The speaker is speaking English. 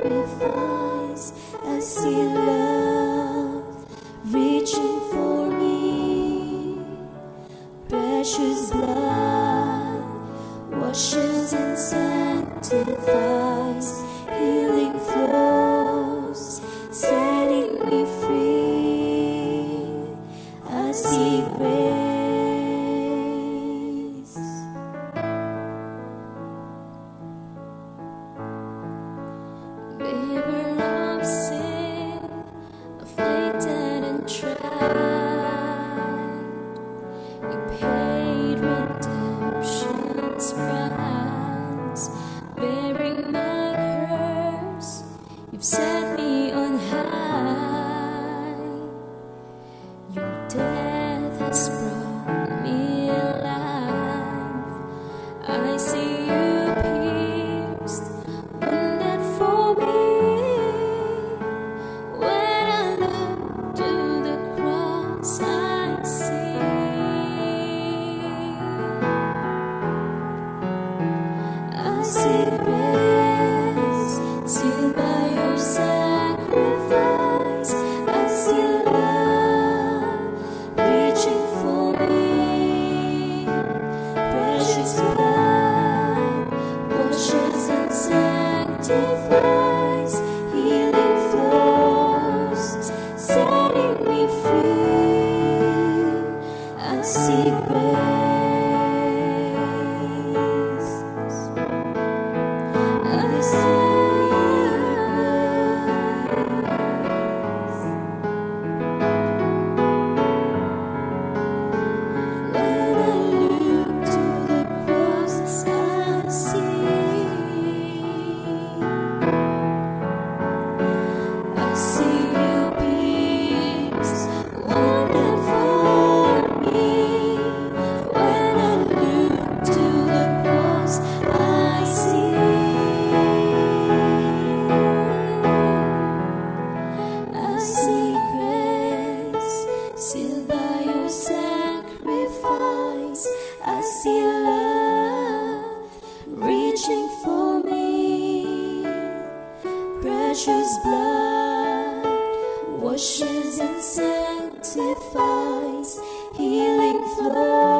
sacrifice. I see love reaching for me. Precious blood washes and sanctifies. Healing flows, setting me free. I see grace. Bearer of sin, afflicted and tried, you paid redemption's price. Bearing my curse, you've set me on high. Your death has brought me alive. I see you pierced, wounded for me. When I look to the cross, I see. I see grace, sealed by your sacrifice. I see love reaching for me. Precious blood washes and sanctifies. Healing flows, setting me free. I see grace. I see grace. When I look to the cross, I see. I see you pierced, wounded for me. When I look to the cross, I see. I see grace, sealed by your sacrifice. I see love reaching for me. Precious blood washes and sanctifies. Healing flows.